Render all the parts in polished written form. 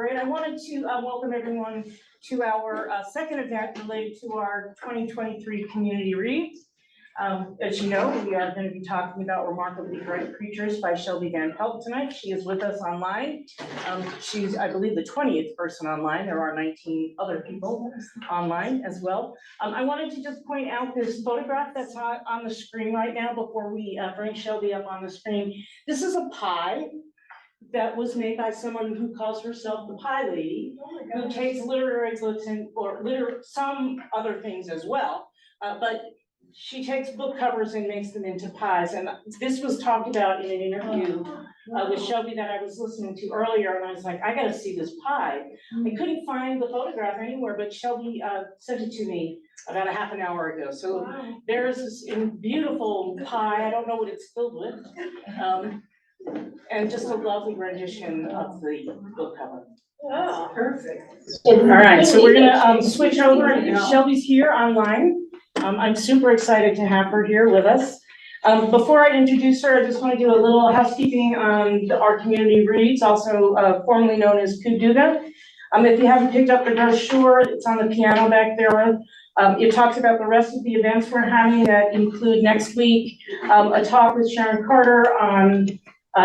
Great. I wanted to welcome everyone to our second event related to our 2023 Community Reads. As you know, we are going to be talking about Remarkably Bright Creatures by Shelby Van Pelt tonight. She is with us online. She's, I believe, the 20th person online. There are 19 other people online as well. I wanted to just point out this photograph that's on the screen right now before we bring Shelby up on the screen. This is a pie that was made by someone who calls herself the Pie Lady, who takes literary books and some other things as well, but she takes book covers and makes them into pies. And this was talked about in an interview with Shelby that I was listening to earlier, and I was like, I got to see this pie. I couldn't find the photograph anywhere, but Shelby sent it to me about a half an hour ago. So there's this beautiful pie. I don't know what it's filled with. And just a lovely rendition of the book cover. Oh, perfect. All right, so we're gonna switch over. Shelby's here online. I'm super excited to have her here with us. Before I introduce her, I just want to do a little housekeeping on our community reads, also formerly known as Kuduga. If you haven't picked up the brochure, it's on the piano back there. It talks about the rest of the events we're having that include next week a talk with Sharon Carter on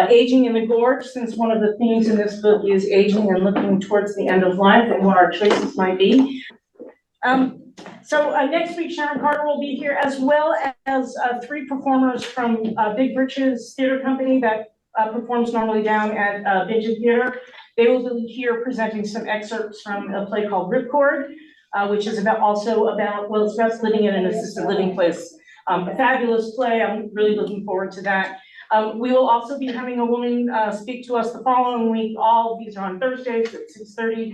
aging in the gorge, since one of the themes in this book is aging and looking towards the end of life and what our choices might be. So next week, Sharon Carter will be here, as well as three performers from Big Britches Theater Company that performs normally down at Vintage Theater. They will be here presenting some excerpts from a play called Ripcord, which is also about living in an assisted living place. A fabulous play. I'm really looking forward to that. We will also be having a woman speak to us the following week. All of these are on Thursdays at 6:30.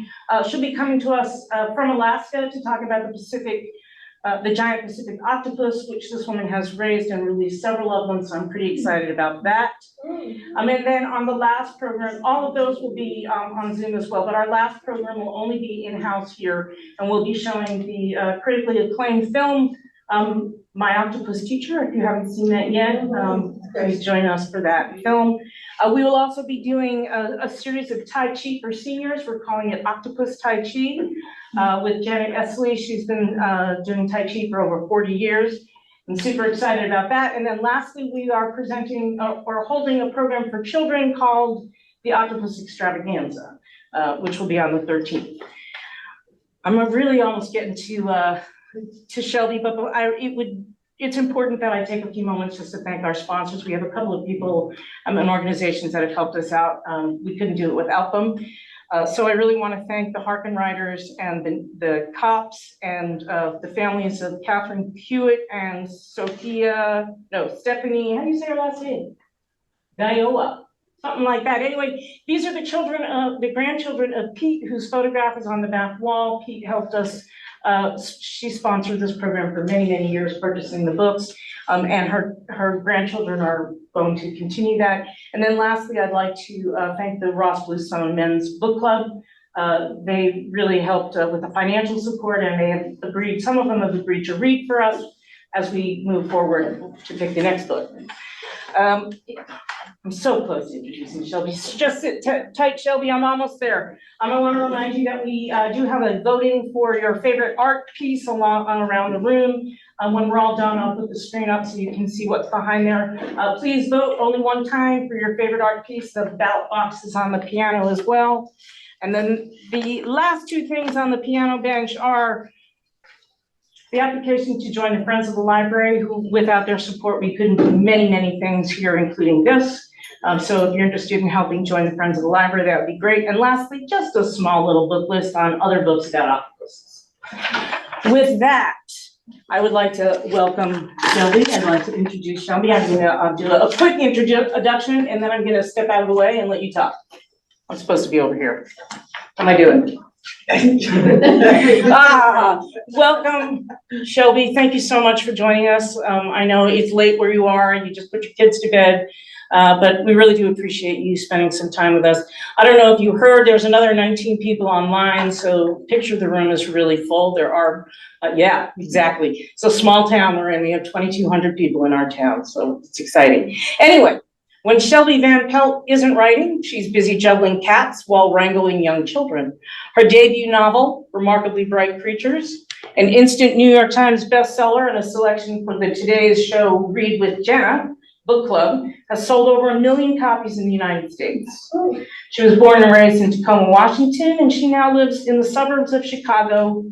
She'll be coming to us from Alaska to talk about the giant Pacific octopus, which this woman has raised and released several of them, so I'm pretty excited about that. And then on the last program, all of those will be on Zoom as well, but our last program will only be in-house here, and we'll be showing the critically acclaimed film, My Octopus Teacher. If you haven't seen that yet, please join us for that film. We will also be doing a series of Tai Chi for seniors. We're calling it Octopus Tai Chi with Jenna. She's been doing Tai Chi for over 40 years. I'm super excited about that. And then lastly, we are presenting or holding a program for children called the Octopus Extravaganza, which will be on the 13th. I'm really almost getting to Shelby, but it's important that I take a few moments just to thank our sponsors. We have a couple of people and organizations that have helped us out. We couldn't do it without them. So I really want to thank the Harkin Riders and the cops and the families of Catherine Hewitt and Stephanie, how do you say her last name? Gaioa, something like that. Anyway, these are the grandchildren of Pete, whose photograph is on the back wall. Pete helped us. She sponsored this program for many, many years, purchasing the books, and her grandchildren are going to continue that. And then lastly, I'd like to thank the Ross Bluestone Men's Book Club. They really helped with the financial support, and some of them have agreed to read for us as we move forward to pick the next book. I'm so close to introducing Shelby. Just sit tight, Shelby, I'm almost there. I want to remind you that we do have a voting for your favorite art piece around the room. When we're all done, I'll put the screen up so you can see what's behind there. Please vote only one time for your favorite art piece. The ballot box is on the piano as well. And then the last two things on the piano bench are the application to join the Friends of the Library, who without their support, we couldn't do many, many things here, including this. So if you're interested in helping join the Friends of the Library, that would be great. And lastly, just a small little book list on other books about octopuses. With that, I would like to welcome Shelby. I'd like to introduce Shelby. I'm going to do a quick introduction, and then I'm going to step out of the way and let you talk. I'm supposed to be over here. How am I doing? Welcome, Shelby. Thank you so much for joining us. I know it's late where you are, and you just put your kids to bed. But we really do appreciate you spending some time with us. I don't know if you heard, there's another 19 people online, so picture the room is really full. There are, yeah, exactly. It's a small town we're in. We have 2,200 people in our town, so it's exciting. Anyway, When Shelby Van Pelt isn't writing, she's busy juggling cats while wrangling young children. Her debut novel, Remarkably Bright Creatures, an instant New York Times bestseller and a selection for the Today's Show Read with Jenna book club, has sold over 1 million copies in the United States. She was born and raised in Tacoma, Washington, and she now lives in the suburbs of Chicago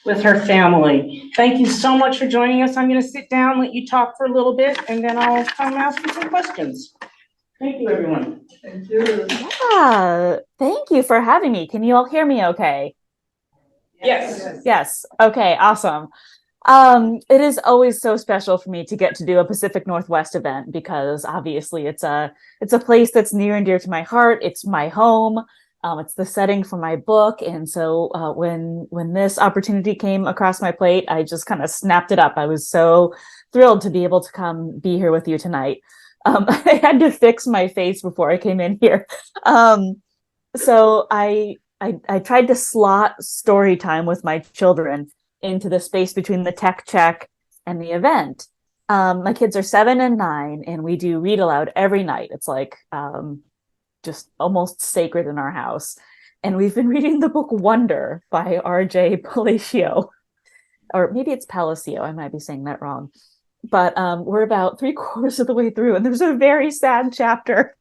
with her family. Thank you so much for joining us. I'm going to sit down, let you talk for a little bit, and then I'll come ask you some questions. Thank you, everyone. Thank you. Yeah, thank you for having me. Can you all hear me okay? Yes. Yes. Okay, awesome. It is always so special for me to get to do a Pacific Northwest event because obviously it's a place that's near and dear to my heart. It's my home. It's the setting for my book. And so when this opportunity came across my plate, I just kind of snapped it up. I was so thrilled to be able to come be here with you tonight. I had to fix my face before I came in here. So I tried to slot story time with my children into the space between the tech check and the event. My kids are 7 and 9, and we do read aloud every night. It's like just almost sacred in our house. And we've been reading the book Wonder by R.J. Palacio, or maybe it's Palacio. I might be saying that wrong. But we're about 3/4 of the way through, and there's a very sad chapter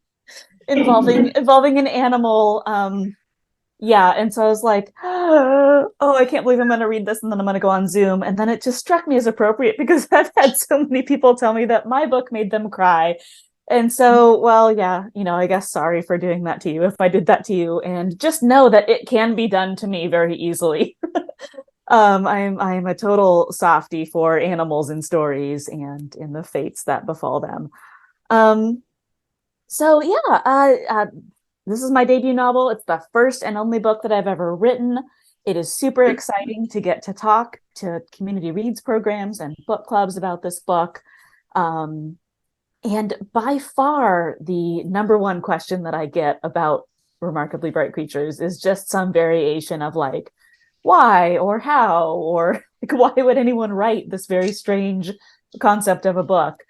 involving an animal. And so I was like, oh, I can't believe I'm going to read this, and then I'm going to go on Zoom. And then it just struck me as appropriate because I've had so many people tell me that my book made them cry. And so, well, yeah, I guess sorry for doing that to you if I did that to you. And just know that it can be done to me very easily. I'm a total softie for animals in stories and in the fates that befall them. This is my debut novel. It's the first and only book that I've ever written. It is super exciting to get to talk to community reads programs and book clubs about this book. And by far, the number one question that I get about Remarkably Bright Creatures is just some variation of like, why or how, or like, why would anyone write this very strange concept of a book?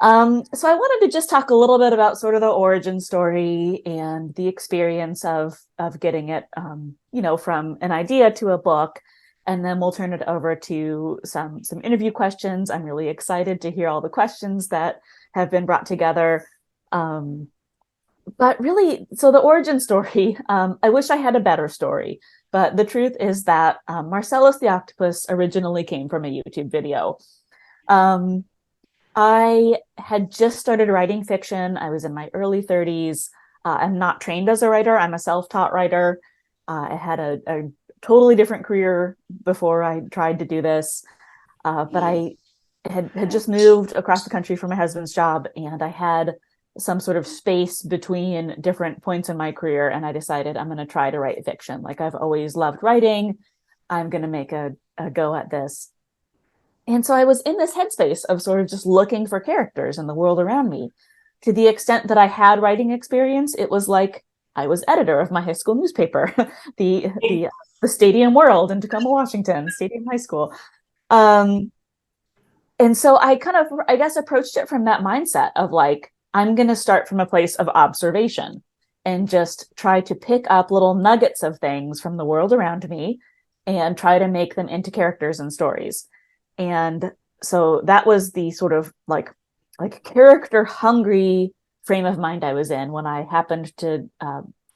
So I wanted to just talk a little bit about sort of the origin story and the experience of getting it, from an idea to a book, and then we'll turn it over to some interview questions. I'm really excited to hear all the questions that have been brought together. But really, so the origin story, I wish I had a better story, but the truth is that Marcellus the octopus originally came from a YouTube video. I had just started writing fiction. I was in my early 30s. I'm not trained as a writer. I'm a self-taught writer. I had a totally different career before I tried to do this. But I had just moved across the country for my husband's job, and I had some sort of space between different points in my career, and I decided I'm going to try to write fiction. Like, I've always loved writing. I'm going to make a go at this. And so I was in this headspace of sort of just looking for characters in the world around me. To the extent that I had writing experience, it was like I was editor of my high school newspaper, the Stadium World in Tacoma, Washington, Stadium High School. And so I kind of, I guess, approached it from that mindset of like, I'm going to start from a place of observation and just try to pick up little nuggets of things from the world around me and try to make them into characters and stories. And so that was the sort of like character hungry frame of mind I was in when I happened to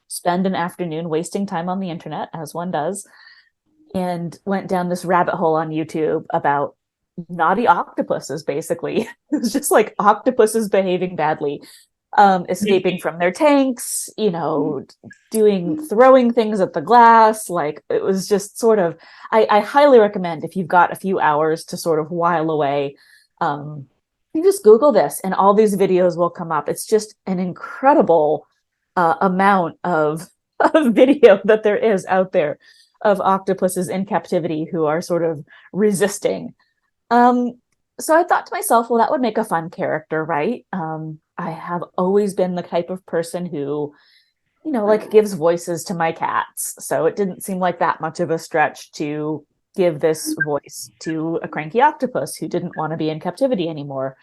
spend an afternoon wasting time on the internet, as one does, and went down this rabbit hole on YouTube about naughty octopuses. Basically, it was just like octopuses behaving badly, escaping from their tanks, throwing things at the glass. Like, it was just sort of, I highly recommend, if you've got a few hours to sort of while away, you just Google this and all these videos will come up. It's just an incredible amount of video that there is out there of octopuses in captivity who are sort of resisting. So I thought to myself, well, that would make a fun character, right? I have always been the type of person who, gives voices to my cats. So it didn't seem like that much of a stretch to give this voice to a cranky octopus who didn't want to be in captivity anymore.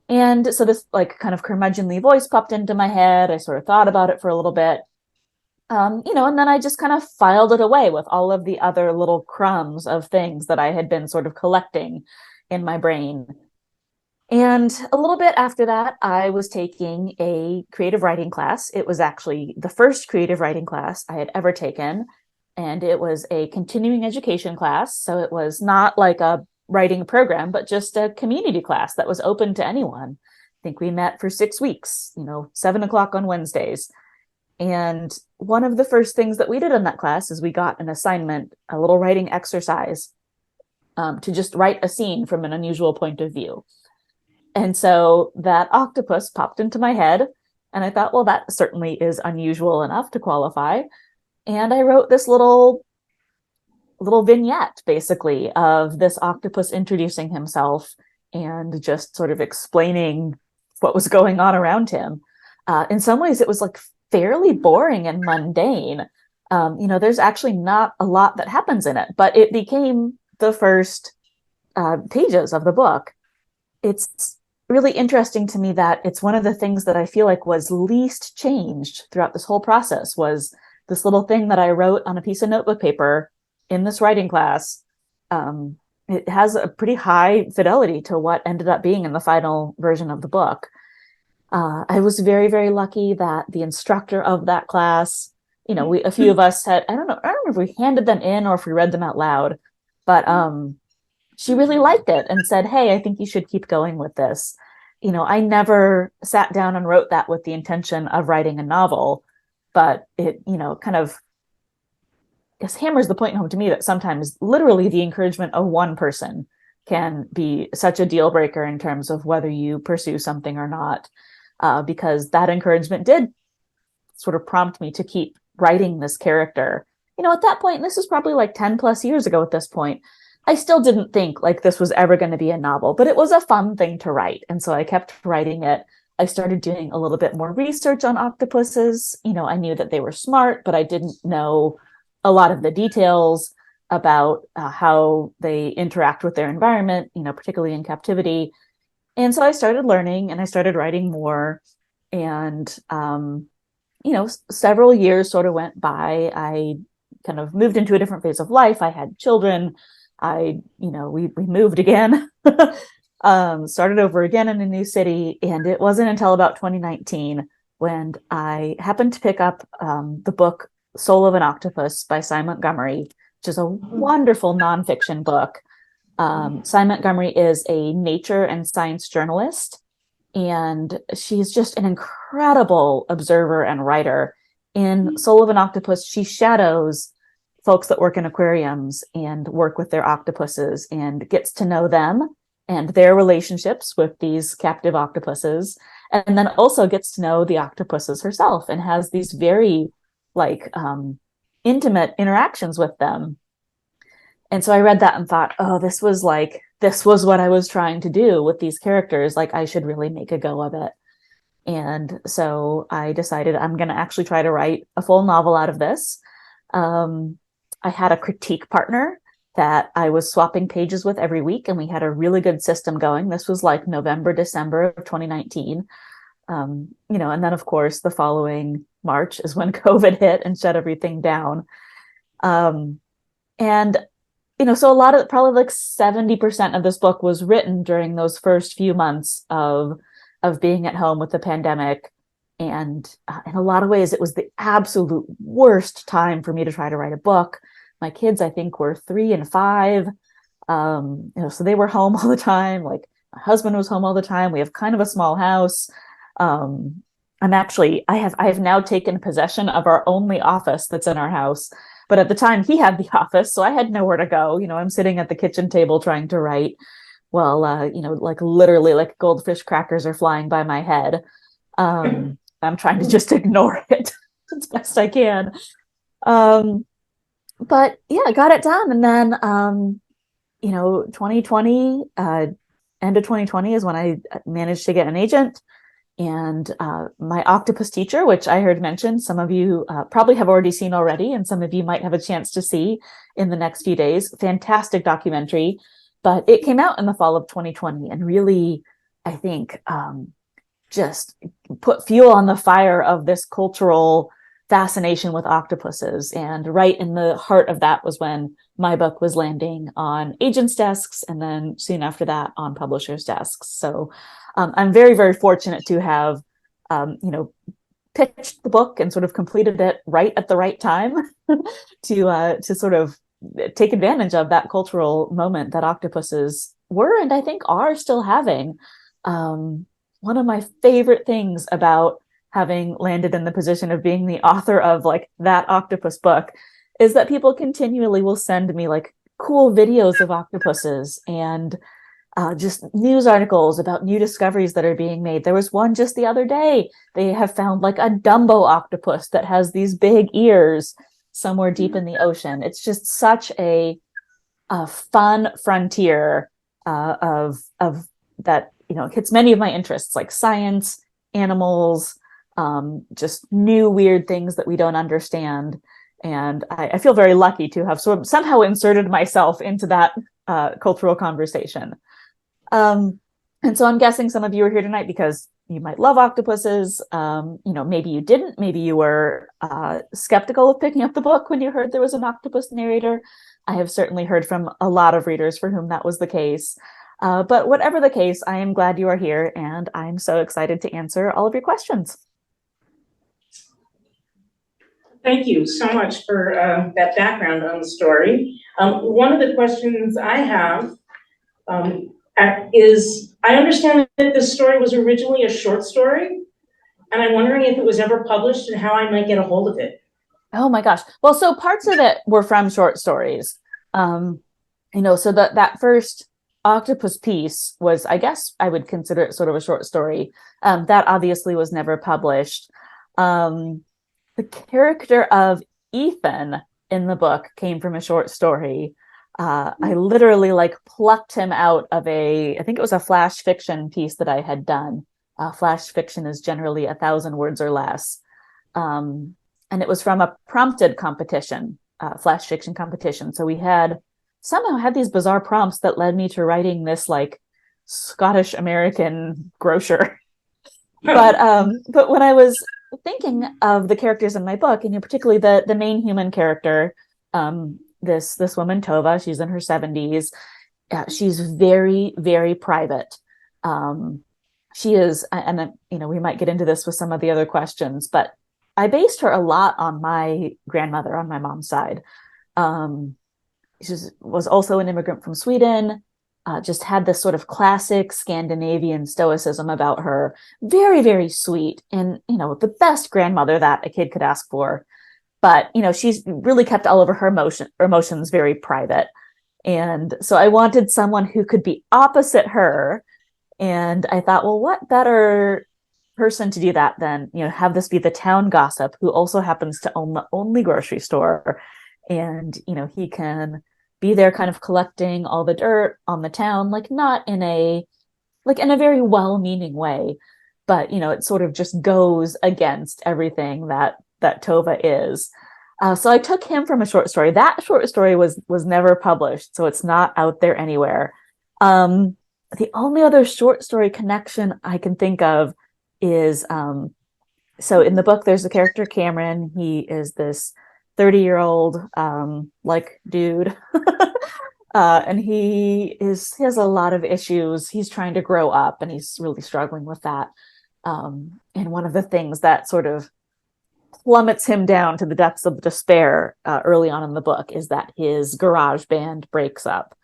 And so this like kind of curmudgeonly voice popped into my head. I sort of thought about it for a little bit. And then I just kind of filed it away with all of the other little crumbs of things that I had been sort of collecting in my brain. And a little bit after that, I was taking a creative writing class. It was actually the first creative writing class I had ever taken. And it was a continuing education class. So it was not like a writing program, but just a community class that was open to anyone. I think we met for 6 weeks, 7 o'clock on Wednesdays. And one of the first things that we did in that class is we got an assignment, a little writing exercise, to just write a scene from an unusual point of view. And so that octopus popped into my head, and I thought, well, that certainly is unusual enough to qualify. And I wrote this little vignette, basically, of this octopus introducing himself and just sort of explaining what was going on around him. In some ways, it was like fairly boring and mundane. There's actually not a lot that happens in it, but it became the first pages of the book. It's really interesting to me that it's one of the things that I feel like was least changed throughout this whole process was this little thing that I wrote on a piece of notebook paper in this writing class. It has a pretty high fidelity to what ended up being in the final version of the book. I was very, very lucky that the instructor of that class, a few of us had, I don't remember if we handed them in or if we read them out loud, but she really liked it and said, hey, I think you should keep going with this. I never sat down and wrote that with the intention of writing a novel, but it, kind of, I guess, hammers the point home to me that sometimes literally the encouragement of one person can be such a deal breaker in terms of whether you pursue something or not, because that encouragement did sort of prompt me to keep writing this character. At that point, and this is probably like 10 plus years ago at this point, I still didn't think like this was ever going to be a novel, but it was a fun thing to write. And so I kept writing it. I started doing a little bit more research on octopuses. I knew that they were smart, but I didn't know a lot of the details about how they interact with their environment, particularly in captivity. And so I started learning and I started writing more. And, several years sort of went by. I kind of moved into a different phase of life. I had children. We moved again, started over again in a new city. And it wasn't until about 2019 when I happened to pick up the book Soul of an Octopus by Cy Montgomery, which is a wonderful nonfiction book. Cy Montgomery is a nature and science journalist, and she's just an incredible observer and writer. In Soul of an Octopus, she shadows folks that work in aquariums and work with their octopuses and gets to know them and their relationships with these captive octopuses, and then also gets to know the octopuses herself and has these very intimate interactions with them. And so I read that and thought, oh, this was what I was trying to do with these characters. Like, I should really make a go of it. And so I decided I'm going to actually try to write a full novel out of this. I had a critique partner that I was swapping pages with every week, and we had a really good system going. This was like November, December of 2019. And then of course the following March is when COVID hit and shut everything down. So a lot of, probably like 70% of this book was written during those first few months of being at home with the pandemic. And in a lot of ways, it was the absolute worst time for me to try to write a book. My kids, I think, were 3 and 5. So they were home all the time. Like, my husband was home all the time. We have kind of a small house. I have now taken possession of our only office that's in our house. But at the time he had the office, so I had nowhere to go. I'm sitting at the kitchen table trying to write. Well, literally like goldfish crackers are flying by my head. I'm trying to just ignore it as best I can. But yeah, I got it done. And then, 2020, end of 2020 is when I managed to get an agent. And my octopus teacher, which I heard mentioned, some of you probably have already seen already, and some of you might have a chance to see in the next few days. Fantastic documentary, but it came out in the fall of 2020 and really I think, just put fuel on the fire of this cultural fascination with octopuses. And right in the heart of that was when my book was landing on agents' desks, and then soon after that on publishers' desks. So I'm very, very fortunate to have, pitched the book and sort of completed it right at the right time to sort of take advantage of that cultural moment that octopuses were, and I think are still having. One of my favorite things about having landed in the position of being the author of like that octopus book is that people continually will send me like cool videos of octopuses and just news articles about new discoveries that are being made. There was one just the other day. They have found like a Dumbo octopus that has these big ears somewhere deep in the ocean. It's just such a fun frontier of that, hits many of my interests, like science, animals, just new weird things that we don't understand. And I feel very lucky to have sort of somehow inserted myself into that cultural conversation. And so I'm guessing some of you are here tonight because you might love octopuses. Maybe you didn't. Maybe you were skeptical of picking up the book when you heard there was an octopus narrator. I have certainly heard from a lot of readers for whom that was the case. But whatever the case, I am glad you are here, and I'm so excited to answer all of your questions. Thank you so much for that background on the story. One of the questions I have is, I understand that this story was originally a short story, and I'm wondering if it was ever published and how I might get a hold of it. Oh my gosh. Well, so parts of it were from short stories. So that first octopus piece was, I guess I would consider it sort of a short story. That obviously was never published. The character of Ethan in the book came from a short story. I literally plucked him out of I think it was a flash fiction piece that I had done. Flash fiction is generally 1,000 words or less. And it was from a prompted competition, flash fiction competition. So we somehow had these bizarre prompts that led me to writing this Scottish American grocer. But when I was thinking of the characters in my book, and particularly the main human character, this woman Tova, she's in her 70s. She's very, very private. She is, and then we might get into this with some of the other questions, but I based her a lot on my grandmother on my mom's side. She was also an immigrant from Sweden. Just had this sort of classic Scandinavian stoicism about her. Very, very sweet, and the best grandmother that a kid could ask for. But she's really kept all of her emotions very private. And so I wanted someone who could be opposite her. And I thought, well, what better person to do that than have this be the town gossip who also happens to own the only grocery store. And he can be there kind of collecting all the dirt on the town, not in a very well-meaning way, but it sort of just goes against everything that Tova is. So I took him from a short story. That short story was never published, so it's not out there anywhere. The only other short story connection I can think of is, so in the book, there's the character Cameron. He is this 30-year-old dude. And he has a lot of issues. He's trying to grow up, and he's really struggling with that. And one of the things that sort of plummets him down to the depths of despair early on in the book is that his garage band breaks up.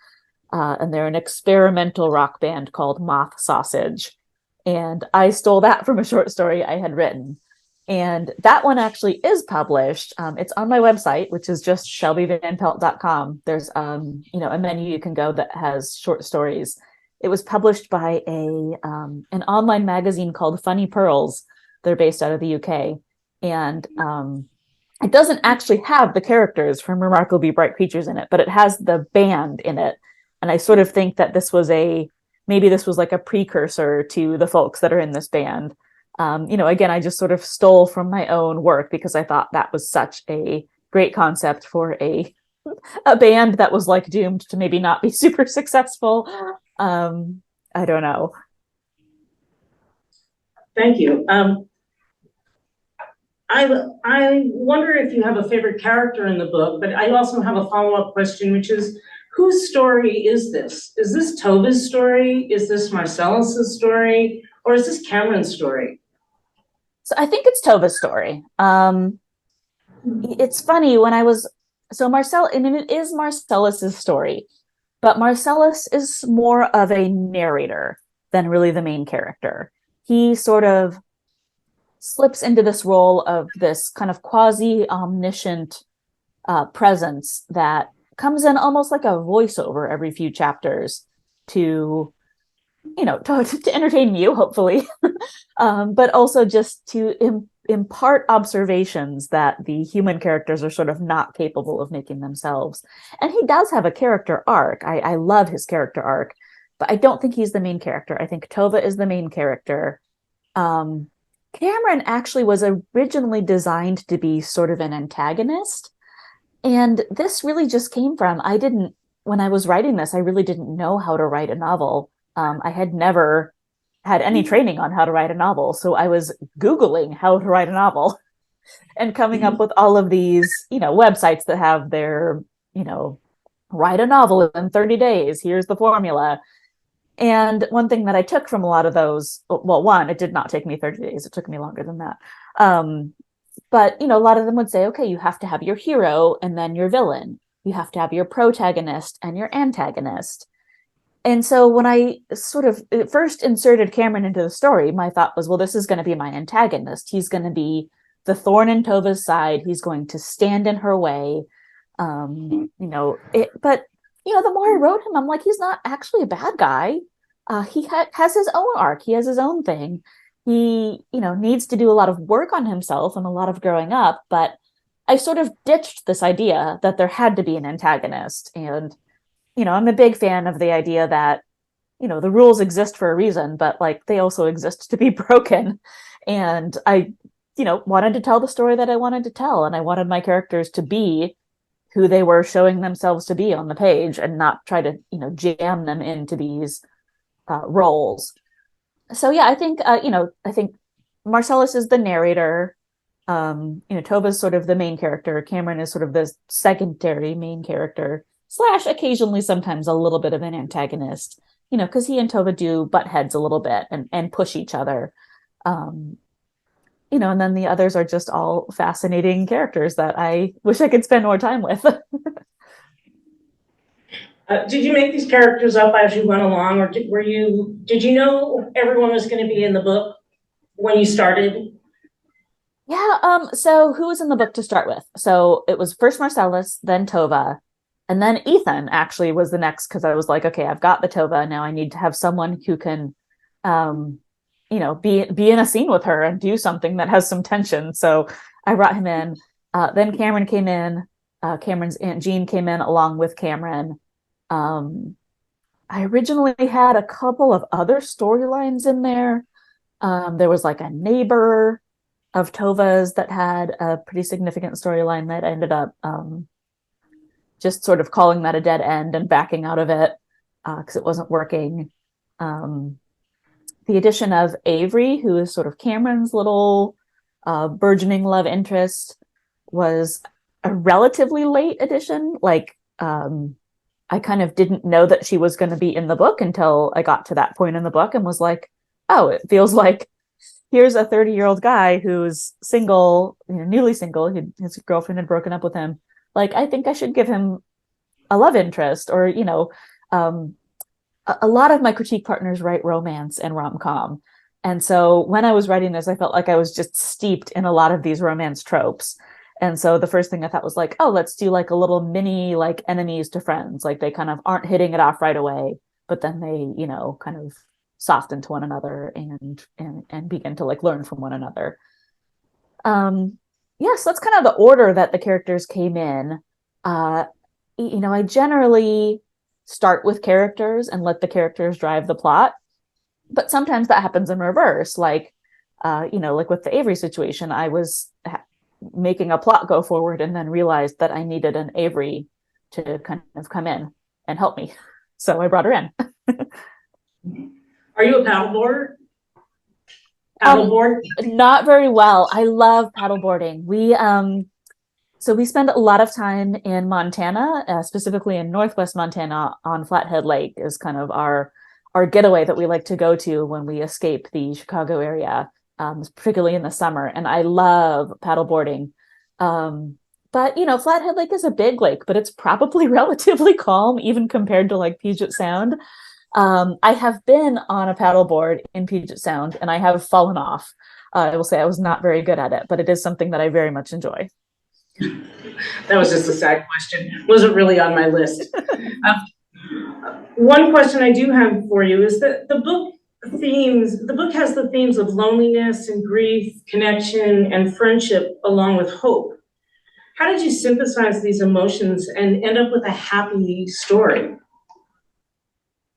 And they're an experimental rock band called Moth Sausage. And I stole that from a short story I had written. And that one actually is published. It's on my website, which is just shelbyvanpelt.com. There's a menu you can go that has short stories. It was published by an online magazine called Funny Pearls. They're based out of the UK. And it doesn't actually have the characters from Remarkably Bright Creatures in it, but it has the band in it. And I sort of think that maybe this was like a precursor to the folks that are in this band. Again, I just sort of stole from my own work because I thought that was such a great concept for a band that was doomed to maybe not be super successful. I don't know. Thank you. I wonder if you have a favorite character in the book, but I also have a follow-up question, which is, whose story is this? Is this Tova's story? Is this Marcellus's story? Or is this Cameron's story? So I think it's Tova's story. It's funny when I was I mean, it is Marcellus's story, but Marcellus is more of a narrator than really the main character. He sort of slips into this role of this kind of quasi omniscient presence that comes in almost like a voiceover every few chapters to, to entertain you, hopefully, but also just to impart observations that the human characters are sort of not capable of making themselves. And he does have a character arc. I love his character arc, but I don't think he's the main character. I think Tova is the main character. Cameron actually was originally designed to be sort of an antagonist. And this really just came from, when I was writing this, I really didn't know how to write a novel. I had never had any training on how to write a novel. So I was Googling how to write a novel and coming up with all of these, websites that have their, write a novel in 30 days. Here's the formula. And one thing that I took from a lot of those, well, one, it did not take me 30 days. It took me longer than that. But, a lot of them would say, okay, you have to have your hero and then your villain. You have to have your protagonist and your antagonist. And so when I sort of first inserted Cameron into the story, my thought was, well, this is going to be my antagonist. He's going to be the thorn in Tova's side. He's going to stand in her way. But the more I wrote him, I'm like, he's not actually a bad guy. He has his own arc. He has his own thing. He, needs to do a lot of work on himself and a lot of growing up. But I sort of ditched this idea that there had to be an antagonist. And, I'm a big fan of the idea that, the rules exist for a reason, but like they also exist to be broken. And I, wanted to tell the story that I wanted to tell. And I wanted my characters to be who they were showing themselves to be on the page and not try to, jam them into these roles. So yeah, I think Marcellus is the narrator. Tova's sort of the main character. Cameron is sort of the secondary main character / occasionally sometimes a little bit of an antagonist, because he and Tova do butt heads a little bit and push each other. And then the others are just all fascinating characters that I wish I could spend more time with. Did you make these characters up as you went along, or did you know everyone was going to be in the book when you started? Yeah. So who was in the book to start with? So it was first Marcellus, then Tova, and then Ethan actually was the next, because I was like, okay, I've got the Tova. Now I need to have someone who can, be in a scene with her and do something that has some tension. So I brought him in. Then Cameron came in. Cameron's Aunt Jean came in along with Cameron. I originally had a couple of other storylines in there. There was like a neighbor of Tova's that had a pretty significant storyline that ended up just sort of calling that a dead end and backing out of it because it wasn't working. The addition of Avery, who is sort of Cameron's little burgeoning love interest, was a relatively late addition. Like, I kind of didn't know that she was going to be in the book until I got to that point in the book and was like, oh, it feels like here's a 30-year-old guy who's single, newly single. His girlfriend had broken up with him. Like, I think I should give him a love interest, or, a lot of my critique partners write romance and rom-com. And so when I was writing this, I felt like I was just steeped in a lot of these romance tropes. And so the first thing I thought was like, oh, let's do like a little mini, like enemies to friends. Like they kind of aren't hitting it off right away, but then they, kind of soften to one another and begin to like learn from one another. So that's kind of the order that the characters came in. I generally start with characters and let the characters drive the plot, but sometimes that happens in reverse. Like, like with the Avery situation, I was making a plot go forward and then realized that I needed an Avery to kind of come in and help me. So I brought her in. Are you a paddleboarder? Paddleboard? Not very well. I love paddleboarding. So we spend a lot of time in Montana, specifically in Northwest Montana on Flathead Lake is kind of our getaway that we like to go to when we escape the Chicago area, particularly in the summer. And I love paddleboarding. But Flathead Lake is a big lake, but it's probably relatively calm, even compared to like Puget Sound. I have been on a paddleboard in Puget Sound and I have fallen off. I will say I was not very good at it, but it is something that I very much enjoy. That was just a sad question. Wasn't really on my list. One question I do have for you is that the book has the themes of loneliness and grief, connection, and friendship, along with hope. How did you synthesize these emotions and end up with a happy story?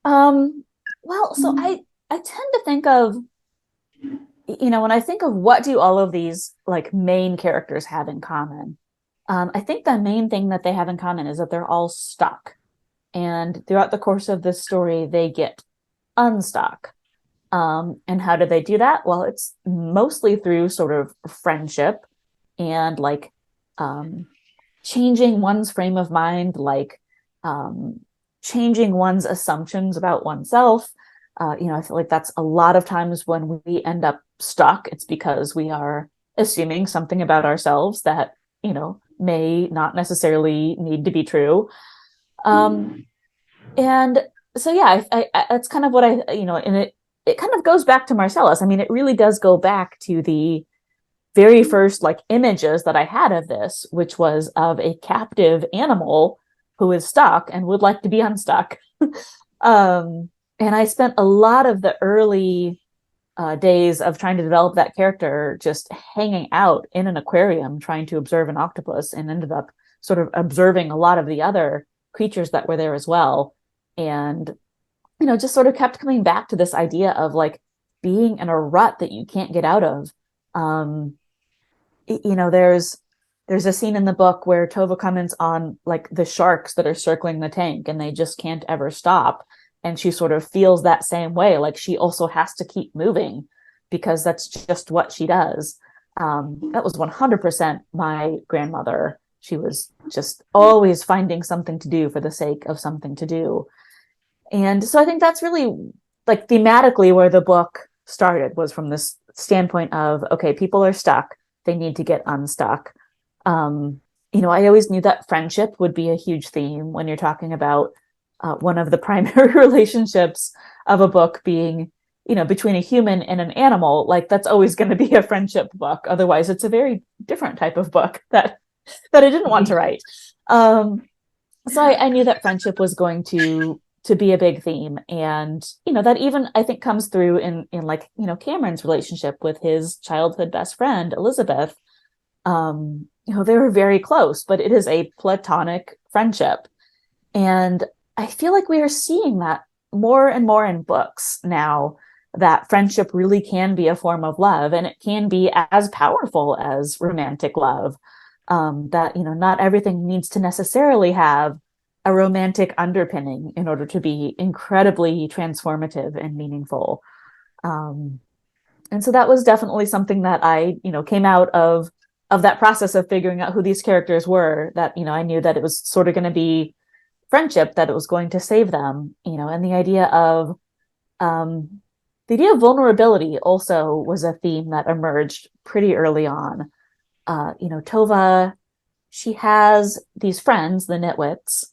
Well, so I tend to think of, when I think of what do all of these like main characters have in common, I think the main thing that they have in common is that they're all stuck. And throughout the course of this story, they get unstuck. And how do they do that? Well, it's mostly through sort of friendship and like changing one's frame of mind, like changing one's assumptions about oneself. I feel like that's a lot of times when we end up stuck, it's because we are assuming something about ourselves that, may not necessarily need to be true. And so, yeah, I that's kind of what and it kind of goes back to Marcellus. I mean, it really does go back to the very first like images that I had of this, which was of a captive animal who is stuck and would like to be unstuck. And I spent a lot of the early days of trying to develop that character just hanging out in an aquarium trying to observe an octopus, and ended up sort of observing a lot of the other creatures that were there as well. And just sort of kept coming back to this idea of like being in a rut that you can't get out of. There's a scene in the book where Tova comments on like the sharks that are circling the tank and they just can't ever stop. And she sort of feels that same way. Like she also has to keep moving because that's just what she does. That was 100% my grandmother. She was just always finding something to do for the sake of something to do. And so I think that's really like thematically where the book started, was from this standpoint of, okay, people are stuck. They need to get unstuck. I always knew that friendship would be a huge theme when you're talking about one of the primary relationships of a book being, between a human and an animal. Like that's always going to be a friendship book. Otherwise, it's a very different type of book that I didn't want to write. So I knew that friendship was going to be a big theme. And, that even I think comes through in like, Cameron's relationship with his childhood best friend, Elizabeth. They were very close, but it is a platonic friendship. And I feel like we are seeing that more and more in books now, that friendship really can be a form of love, and it can be as powerful as romantic love. That, not everything needs to necessarily have a romantic underpinning in order to be incredibly transformative and meaningful. And so that was definitely something that I, came out of that process of figuring out who these characters were, that, I knew that it was sort of going to be friendship, that it was going to save them, and the idea of vulnerability also was a theme that emerged pretty early on. Tova, she has these friends, the Nitwits,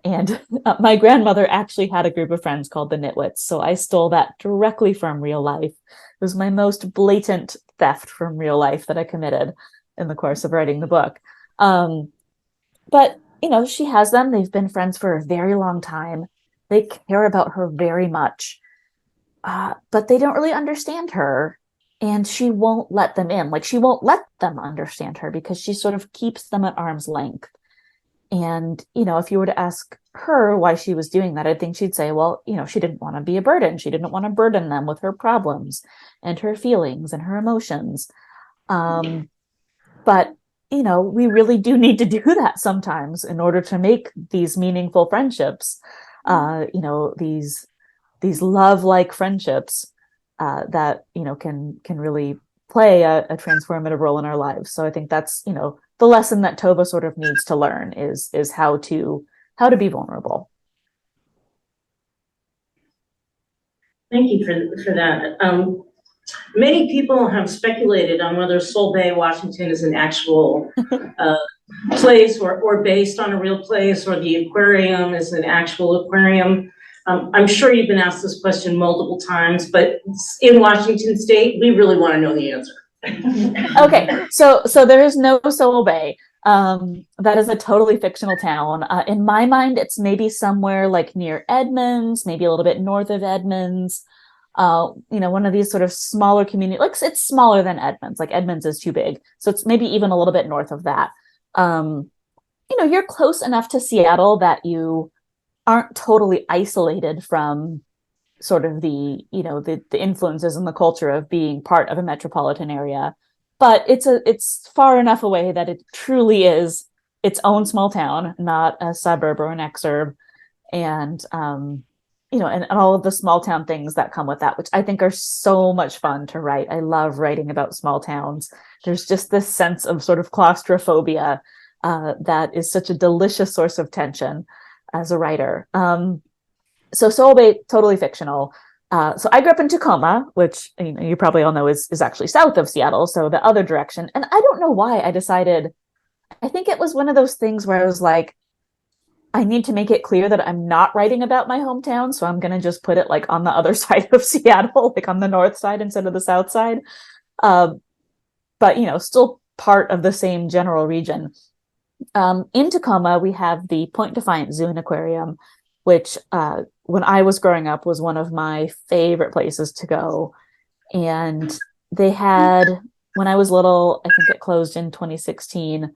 and my grandmother actually had a group of friends called the Nitwits, so I stole that directly from real life. It was my most blatant theft from real life that I committed in the course of writing the book. But she has them. They've been friends for a very long time. They care about her very much, but they don't really understand her, and she won't let them in. Like, she won't let them understand her because she sort of keeps them at arm's length. And, if you were to ask her why she was doing that, I think she'd say, well, she didn't want to be a burden. She didn't want to burden them with her problems and her feelings and her emotions. But we really do need to do that sometimes in order to make these meaningful friendships, these love-like friendships. that can really play a transformative role in our lives. So I think that's the lesson that Tova sort of needs to learn is how to be vulnerable. Thank you for that. Many people have speculated on whether Sol Bay, Washington is an actual place or based on a real place, or the aquarium is an actual aquarium. I'm sure you've been asked this question multiple times, but in Washington State, we really want to know the answer. Okay, so there is no Sol Bay. That is a totally fictional town. In my mind, it's maybe somewhere like near Edmonds, maybe a little bit north of Edmonds. One of these sort of smaller community, like it's smaller than Edmonds. Like Edmonds is too big, so it's maybe even a little bit north of that. You're close enough to Seattle that you aren't totally isolated from sort of the influences and the culture of being part of a metropolitan area. But it's far enough away that it truly is its own small town, not a suburb or an exurb. And and all of the small town things that come with that, which I think are so much fun to write. I love writing about small towns. There's just this sense of sort of claustrophobia that is such a delicious source of tension as a writer. So Sol Bay, totally fictional. So I grew up in Tacoma, which you probably all know is actually south of Seattle, so the other direction. And I don't know why I decided. I think it was one of those things where I was like, I need to make it clear that I'm not writing about my hometown, so I'm going to just put it like on the other side of Seattle, like on the north side instead of the south side. But still part of the same general region. In Tacoma, we have the Point Defiance Zoo and Aquarium, which when I was growing up was one of my favorite places to go. And they had, when I was little, I think it closed in 2016,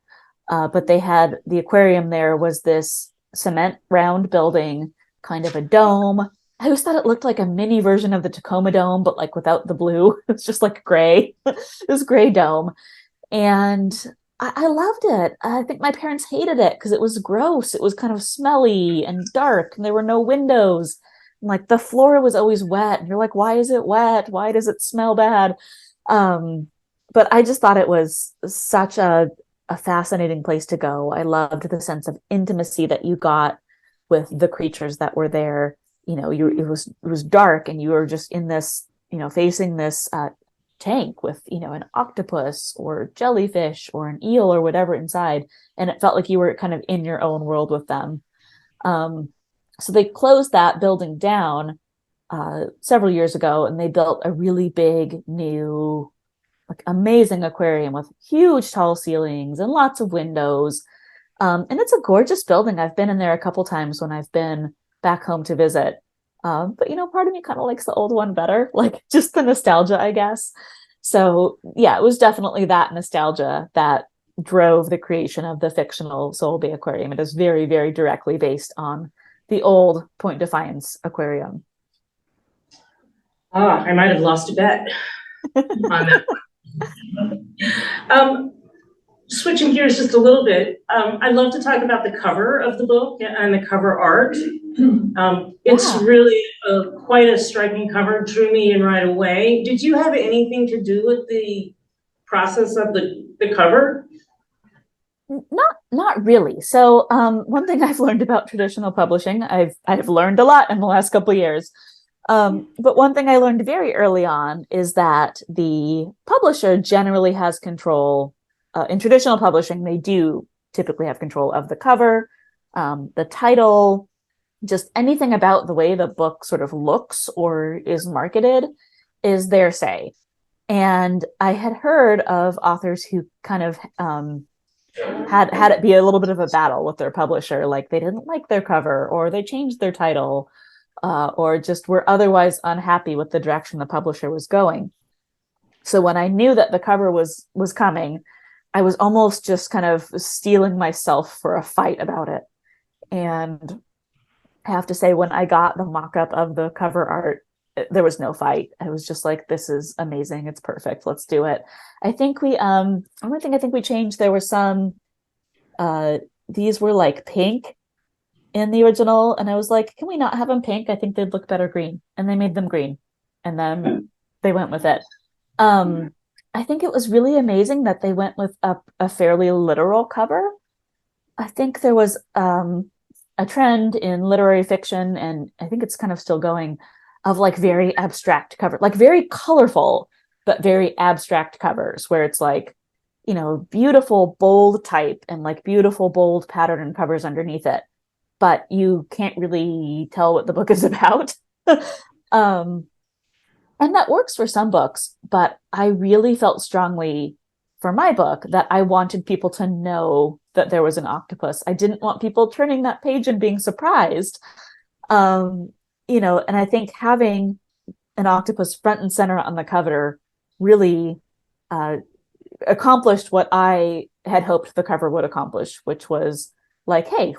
but they had the aquarium there was this cement round building, kind of a dome. I always thought it looked like a mini version of the Tacoma Dome, but like without the blue. It's just like gray, this gray dome. And I loved it. I think my parents hated it because it was gross. It was kind of smelly and dark, and there were no windows. And like the floor was always wet. And you're like, why is it wet? Why does it smell bad? But I just thought it was such a fascinating place to go. I loved the sense of intimacy that you got with the creatures that were there. It was dark, and you were just in this, facing this tank with an octopus or jellyfish or an eel or whatever inside, and it felt like you were kind of in your own world with them. So they closed that building down several years ago, and they built a really big new, like, amazing aquarium with huge tall ceilings and lots of windows, and it's a gorgeous building. I've been in there a couple times when I've been back home to visit. But part of me kind of likes the old one better, like just the nostalgia, I guess. So yeah, it was definitely that nostalgia that drove the creation of the fictional Sol Bay Aquarium. It is very, very directly based on the old Point Defiance Aquarium. I might have lost a bet on that. Switching gears just a little bit, I'd love to talk about the cover of the book and the cover art. It's really quite a striking cover, drew me in right away. Did you have anything to do with the process of the cover? Not really. So one thing I've learned about traditional publishing, I've learned a lot in the last couple of years. But one thing I learned very early on is that the publisher generally has control. In traditional publishing, they do typically have control of the cover, the title, just anything about the way the book sort of looks or is marketed is their say. And I had heard of authors who kind of had it be a little bit of a battle with their publisher, like they didn't like their cover, or they changed their title, or just were otherwise unhappy with the direction the publisher was going. So when I knew that the cover was coming, I was almost just kind of steeling myself for a fight about it. And I have to say, when I got the mock-up of the cover art, there was no fight. I was just like, this is amazing. It's perfect. Let's do it. I think only thing I think we changed, there were some, these were like pink in the original. And I was like, can we not have them pink? I think they'd look better green. And they made them green. And then they went with it. I think it was really amazing that they went with a fairly literal cover. I think there was a trend in literary fiction, and I think it's kind of still going, of like very abstract cover, like very colorful, but very abstract covers where it's like, beautiful, bold type and like beautiful, bold pattern and covers underneath it. But you can't really tell what the book is about. um, and that works for some books, but I really felt strongly for my book that I wanted people to know that there was an octopus. I didn't want people turning that page and being surprised. And I think having an octopus front and center on the cover really accomplished what I had hoped the cover would accomplish, which was like, hey,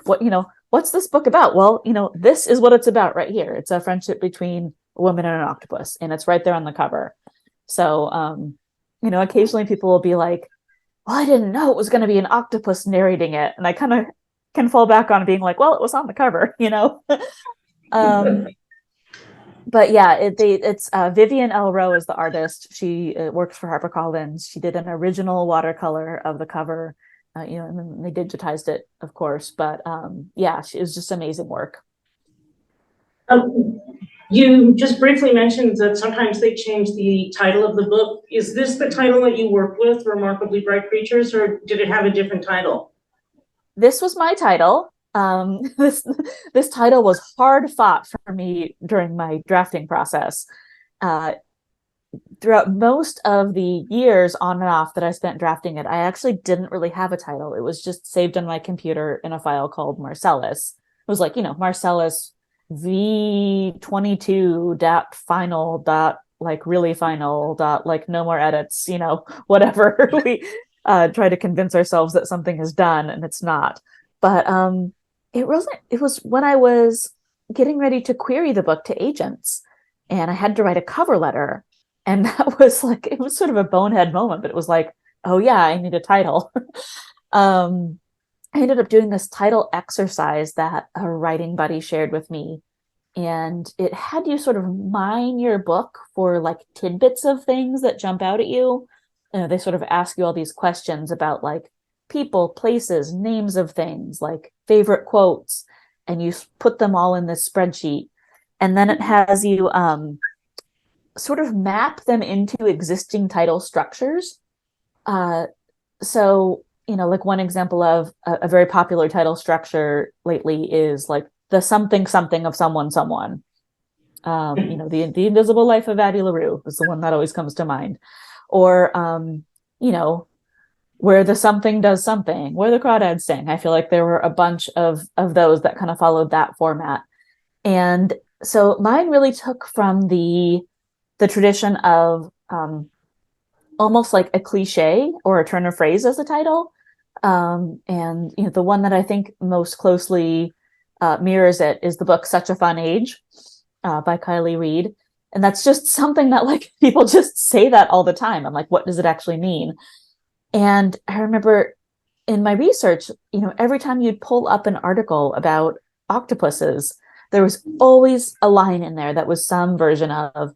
what's this book about? Well, this is what it's about right here. It's a friendship between a woman and an octopus, and it's right there on the cover. So, occasionally people will be like, well, I didn't know it was going to be an octopus narrating it. And I kind of can fall back on being like, well, it was on the cover, But yeah, it's Vivian L. Rowe is the artist. She works for HarperCollins. She did an original watercolor of the cover, and then they digitized it, of course. But it was just amazing work. You just briefly mentioned that sometimes they change the title of the book. Is this the title that you worked with, Remarkably Bright Creatures, or did it have a different title? This was my title. This title was hard fought for me during my drafting process. Throughout most of the years on and off that I spent drafting it, I actually didn't really have a title. It was just saved on my computer in a file called Marcellus. It was like, Marcellus V22 dot final dot like really final dot like no more edits, whatever. We try to convince ourselves that something is done and it's not. But it was when I was getting ready to query the book to agents, and I had to write a cover letter. And that was like, it was sort of a bonehead moment, but it was like, oh yeah, I need a title. I ended up doing this title exercise that a writing buddy shared with me. And it had you sort of mine your book for like tidbits of things that jump out at you. They sort of ask you all these questions about like people, places, names of things, like favorite quotes, and you put them all in this spreadsheet. And then it has you sort of map them into existing title structures. So, like one example of a very popular title structure lately is like the something something of someone. The Invisible Life of Addie LaRue is the one that always comes to mind. Or, where the something does something, where the crawdads sing. I feel like there were a bunch of those that kind of followed that format. And so mine really took from the tradition of almost like a cliche or a turn of phrase as a title. And the one that I think most closely mirrors it is the book Such a Fun Age by Kylie Reed. And that's just something that like people just say that all the time. I'm like, what does it actually mean? And I remember in my research, every time you'd pull up an article about octopuses, there was always a line in there that was some version of,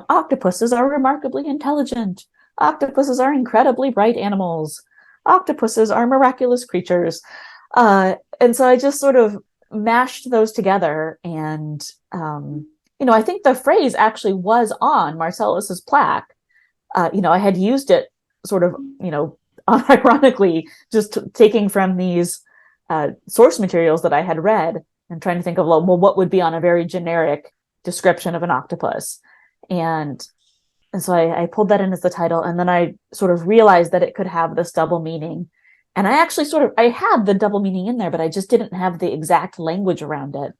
octopuses are remarkably intelligent. Octopuses are incredibly bright animals. Octopuses are miraculous creatures. And so I just sort of mashed those together. And, I think the phrase actually was on Marcellus's plaque. I had used it sort of, ironically, just taking from these source materials that I had read and trying to think of, well, what would be on a very generic description of an octopus? And so I pulled that in as the title, and then I sort of realized that it could have this double meaning. And I actually I had the double meaning in there, but I just didn't have the exact language around it.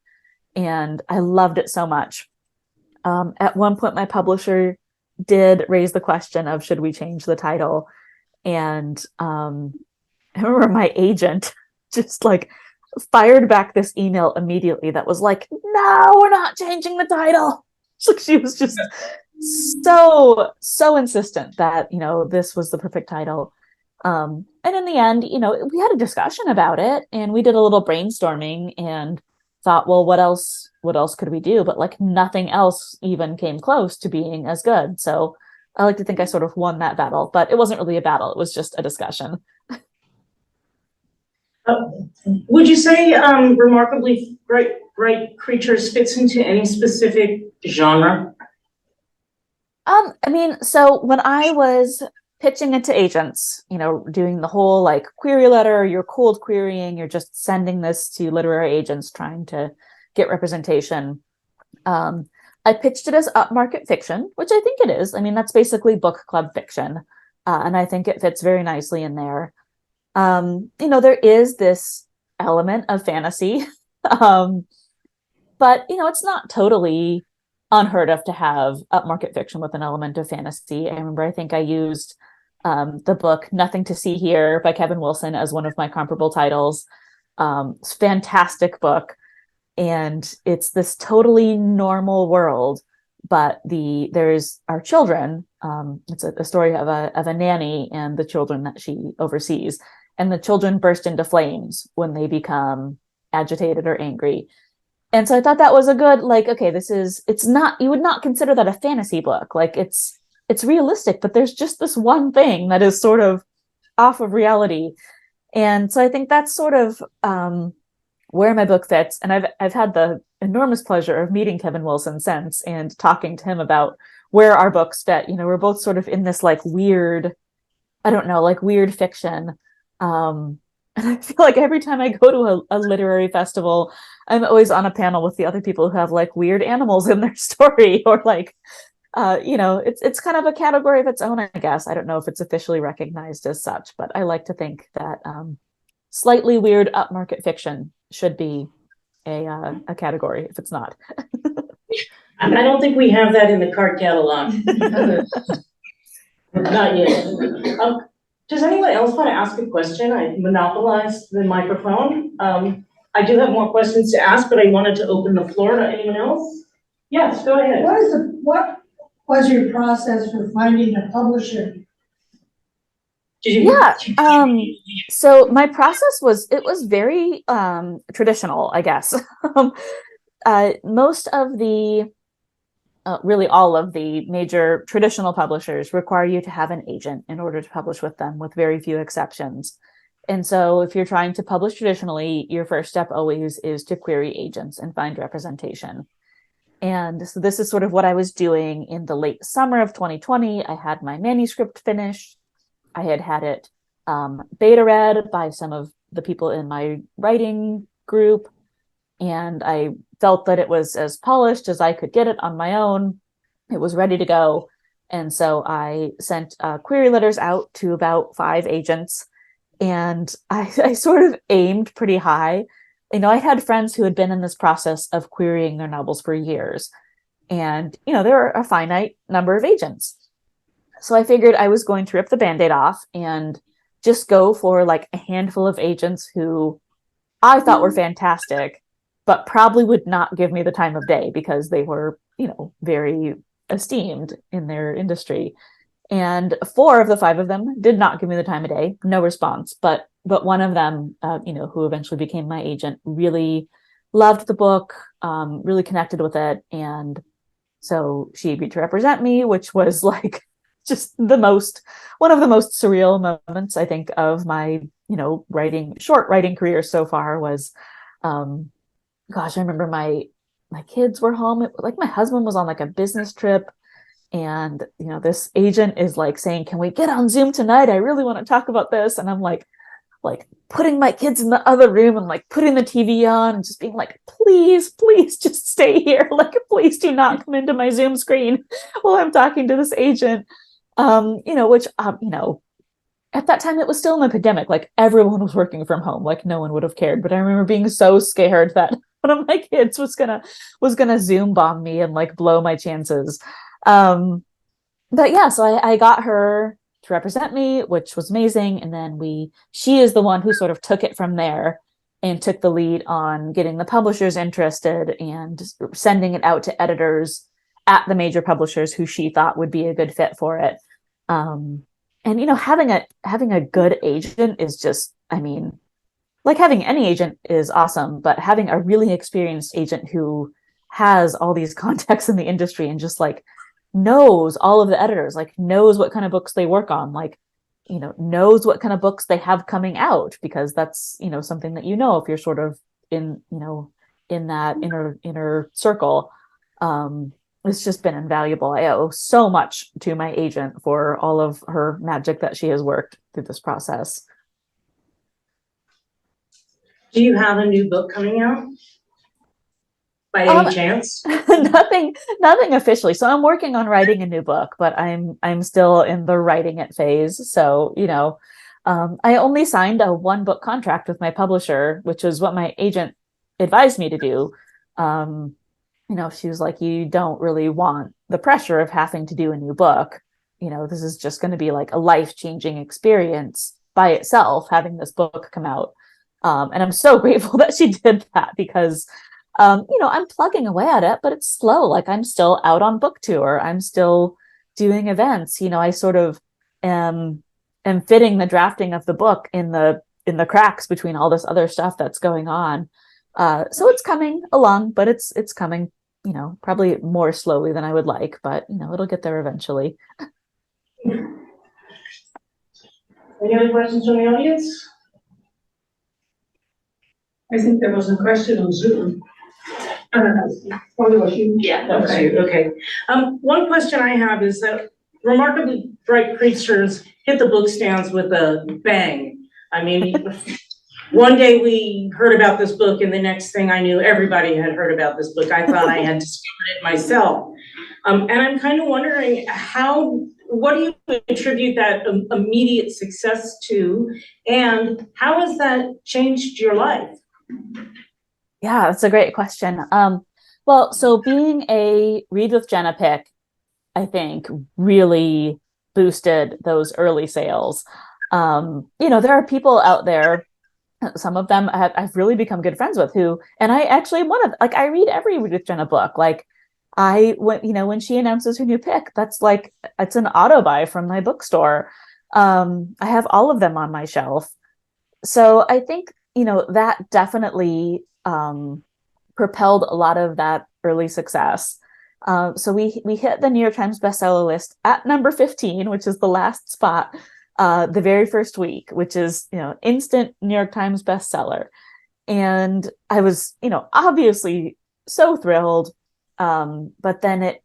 And I loved it so much. At one point, my publisher did raise the question of, should we change the title? And I remember my agent just like fired back this email immediately that was like, no, we're not changing the title. She was just so insistent that, this was the perfect title. And in the end, we had a discussion about it, and we did a little brainstorming, and thought, well, what else could we do? But like nothing else even came close to being as good. So I like to think I sort of won that battle, but it wasn't really a battle. It was just a discussion. Would you say Remarkably Bright Creatures fits into any specific genre? I mean, so when I was pitching it to agents, doing the whole like query letter, you're cold querying, you're just sending this to literary agents trying to get representation. I pitched it as upmarket fiction, which I think it is. I mean, that's basically book club fiction. And I think it fits very nicely in there. There is this element of fantasy. But it's not totally unheard of to have upmarket fiction with an element of fantasy. I remember I think I used the book Nothing to See Here by Kevin Wilson as one of my comparable titles. It's a fantastic book. And it's this totally normal world, but there's our children. It's a story of a nanny and the children that she oversees. And the children burst into flames when they become agitated or angry. And so I thought that was a good, like, okay, it's not, you would not consider that a fantasy book. Like it's realistic, but there's just this one thing that is sort of off of reality. And so I think that's sort of where my book fits. And I've had the enormous pleasure of meeting Kevin Wilson since and talking to him about where our books fit. We're both sort of in this like weird, I don't know, like weird fiction. And I feel like every time I go to a literary festival, I'm always on a panel with the other people who have like weird animals in their story or like, it's kind of a category of its own, I guess. I don't know if it's officially recognized as such, but I like to think that slightly weird upmarket fiction should be a category if it's not. I don't think we have that in the card catalog. Not yet. Does anyone else want to ask a question? I monopolized the microphone. I do have more questions to ask, but I wanted to open the floor to anyone else. Yes, go ahead. What was your process for finding a publisher? So my process was very traditional, I guess. Most of the really all of the major traditional publishers require you to have an agent in order to publish with them, with very few exceptions. And so if you're trying to publish traditionally, your first step always is to query agents and find representation. And so this is sort of what I was doing in the late summer of 2020. I had my manuscript finished. I had it beta read by some of the people in my writing group. And I felt that it was as polished as I could get it on my own. It was ready to go. And so I sent query letters out to about 5 agents. And I sort of aimed pretty high. I had friends who had been in this process of querying their novels for years. And, there are a finite number of agents. So I figured I was going to rip the Band-Aid off and just go for like a handful of agents who I thought were fantastic, but probably would not give me the time of day because they were, very esteemed in their industry. And 4 of the 5 of them did not give me the time of day, no response. But one of them, who eventually became my agent, really loved the book, really connected with it. And so she agreed to represent me, which was like just one of the most surreal moments, I think, of my, short writing career so far was, I remember my kids were home. Like my husband was on like a business trip. And, this agent is like saying, can we get on Zoom tonight? I really want to talk about this. And I'm like putting my kids in the other room and like putting the TV on and just being like, please just stay here. Like, please do not come into my Zoom screen while I'm talking to this agent. Which, at that time it was still an epidemic. Like everyone was working from home. Like no one would have cared. But I remember being so scared that one of my kids was gonna Zoom bomb me and like blow my chances. But yeah, so I got her to represent me, which was amazing. And then she is the one who sort of took it from there and took the lead on getting the publishers interested and sending it out to editors at the major publishers who she thought would be a good fit for it. And having a good agent is just, like having any agent is awesome, but having a really experienced agent who has all these contacts in the industry and just like knows all of the editors, like knows what kind of books they work on, like, knows what kind of books they have coming out, because that's, something that, if you're sort of in, in that inner circle. It's just been invaluable. I owe so much to my agent for all of her magic that she has worked through this process. Do you have a new book coming out by any chance? Nothing officially. So I'm working on writing a new book, but I'm still in the writing it phase. So, I only signed a 1-book contract with my publisher, which is what my agent advised me to do. She was like, you don't really want the pressure of having to do a new book. This is just going to be like a life-changing experience by itself, having this book come out. And I'm so grateful that she did that, because, I'm plugging away at it, but it's slow. Like, I'm still out on book tour. I'm still doing events. I sort of am fitting the drafting of the book in the cracks between all this other stuff that's going on. So it's coming along, but it's coming, probably more slowly than I would like, but, it'll get there eventually. Any other questions from the audience? I think there was a question on Zoom. Yeah, that was you. Okay. One question I have is that Remarkably Bright Creatures hit the book stands with a bang. I mean, one day we heard about this book, and the next thing I knew, everybody had heard about this book. I thought I had discovered it myself. And I'm kind of wondering what do you attribute that immediate success to, and how has that changed your life? Yeah, that's a great question. Well, so being a Read with Jenna pick, I think really boosted those early sales. There are people out there, some of them I've really become good friends with, and I actually am one of, like, I read every Read with Jenna book. Like, when she announces her new pick, that's like, it's an auto buy from my bookstore. I have all of them on my shelf. So I think, that definitely propelled a lot of that early success. So we hit the New York Times bestseller list at number 15, which is the last spot, the very first week, which is, instant New York Times bestseller. And I was, obviously so thrilled. But then it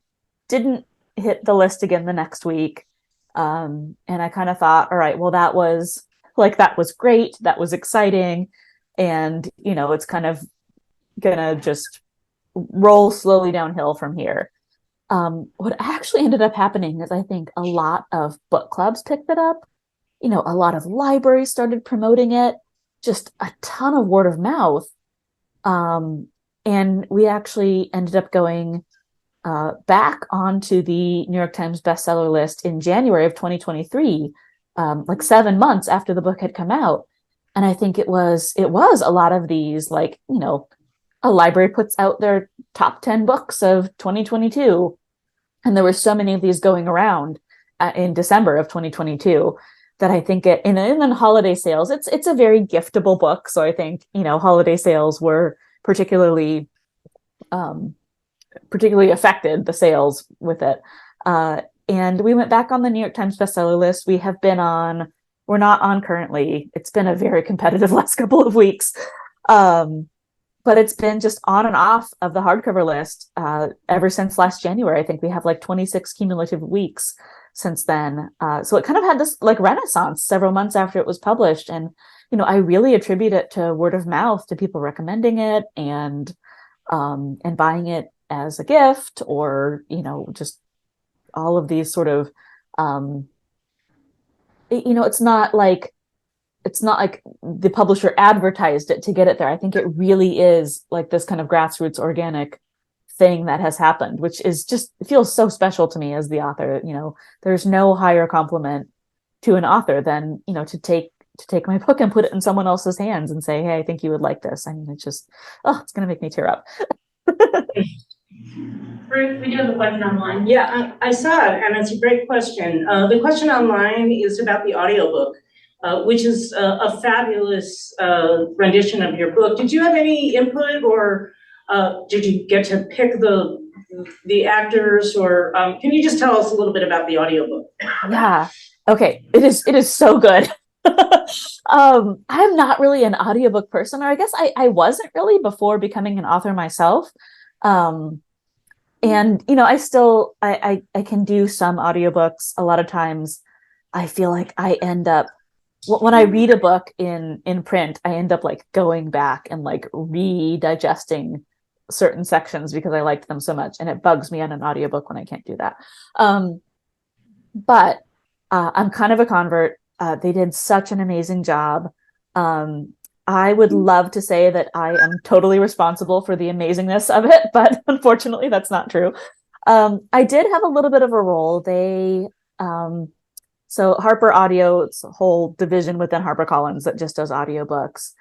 didn't hit the list again the next week. And I kind of thought, all right, well, that was great. That was exciting. And, it's kind of gonna just roll slowly downhill from here. What actually ended up happening is, I think a lot of book clubs picked it up. A lot of libraries started promoting it, just a ton of word of mouth. And we actually ended up going back onto the New York Times bestseller list in January of 2023, like 7 months after the book had come out. And I think it was a lot of these, like, a library puts out their top 10 books of 2022. And there were so many of these going around in December of 2022 that I think and then holiday sales, it's a very giftable book. So I think, holiday sales were particularly affected, the sales with it. And we went back on the New York Times bestseller list. We're not on currently. It's been a very competitive last couple of weeks. But it's been just on and off of the hardcover list ever since last January. I think we have like 26 cumulative weeks since then. So it kind of had this like renaissance several months after it was published. And, I really attribute it to word of mouth, to people recommending it and buying it as a gift, or, just all of these sort of, it's not like the publisher advertised it to get it there. I think it really is like this kind of grassroots organic thing that has happened, which is just, it feels so special to me as the author. There's no higher compliment to an author than, to take my book and put it in someone else's hands and say, hey, I think you would like this. I mean, it's just, it's going to make me tear up. Ruth, we do have a question online. Yeah, I saw it, and it's a great question. The question online is about the audiobook. which is a fabulous rendition of your book. Did you have any input, or did you get to pick the actors, or can you just tell us a little bit about the audiobook? Yeah. Okay. It is so good. I'm not really an audiobook person, or I guess I wasn't really before becoming an author myself. And I still I can do some audiobooks. A lot of times I feel like I end up, when I read a book in print, I end up like going back and like redigesting certain sections because I liked them so much, and it bugs me on an audiobook when I can't do that. But I'm kind of a convert. They did such an amazing job. I would love to say that I am totally responsible for the amazingness of it, but unfortunately that's not true. I did have a little bit of a role. So Harper Audio, it's a whole division within HarperCollins that just does audiobooks.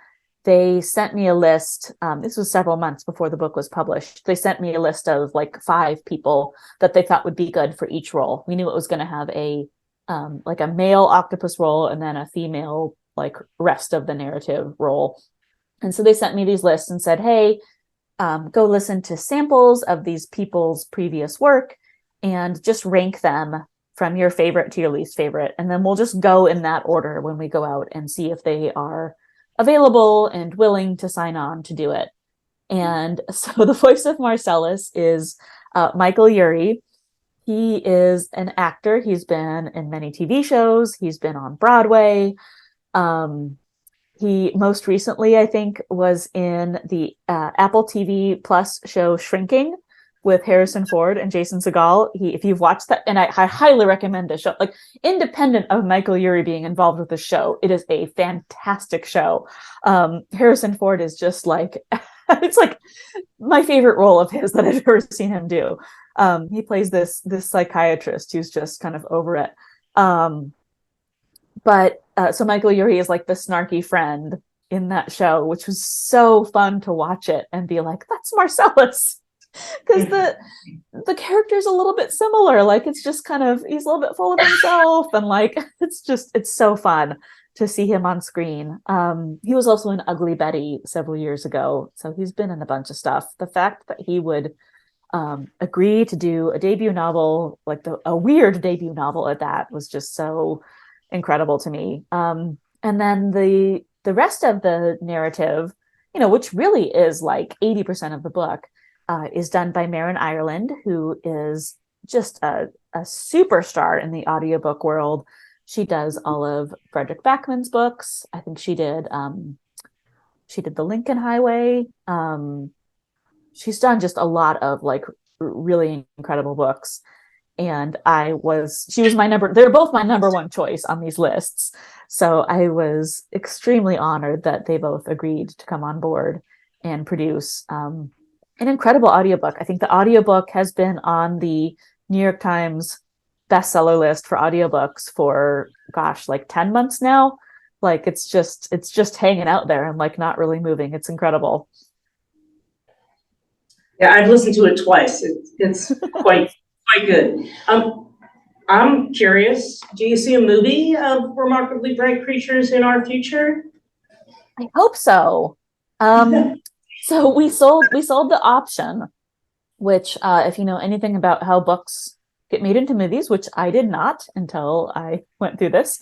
They sent me a list. This was several months before the book was published. They sent me a list of like 5 people that they thought would be good for each role. We knew it was going to have like a male octopus role and then a female like rest of the narrative role. And so they sent me these lists and said, hey, go listen to samples of these people's previous work and just rank them from your favorite to your least favorite. And then we'll just go in that order when we go out and see if they are available and willing to sign on to do it. And so the voice of Marcellus is Michael Urie. He is an actor. He's been in many TV shows. He's been on Broadway. He most recently, I think, was in the Apple TV Plus show Shrinking with Harrison Ford and Jason Segel. If you've watched that, and I highly recommend this show, like independent of Michael Urie being involved with the show, it is a fantastic show. Harrison Ford is just like, it's like my favorite role of his that I've ever seen him do. He plays this psychiatrist who's just kind of over it. So Michael Urie is like the snarky friend in that show, which was so fun to watch it and be like, that's Marcellus. Because the character's a little bit similar. Like it's just kind of, he's a little bit full of himself, and like it's so fun to see him on screen. He was also in Ugly Betty several years ago, so he's been in a bunch of stuff. The fact that he would agree to do a debut novel, like a weird debut novel at that, was just so incredible to me. And then the rest of the narrative, which really is like 80% of the book, is done by Maren Ireland, who is just a superstar in the audiobook world. She does all of Frederick Backman's books. I think she did The Lincoln Highway. She's done just a lot of like really incredible books. And she was they're both my number one choice on these lists. So I was extremely honored that they both agreed to come on board and produce an incredible audiobook. I think the audiobook has been on the New York Times bestseller list for audiobooks for, like 10 months now. Like it's just hanging out there and like not really moving. It's incredible. Yeah, I've listened to it twice. It's quite good. I'm curious, do you see a movie of Remarkably Bright Creatures in our future? I hope so. So we sold the option, which if you know anything about how books get made into movies, which I did not until I went through this,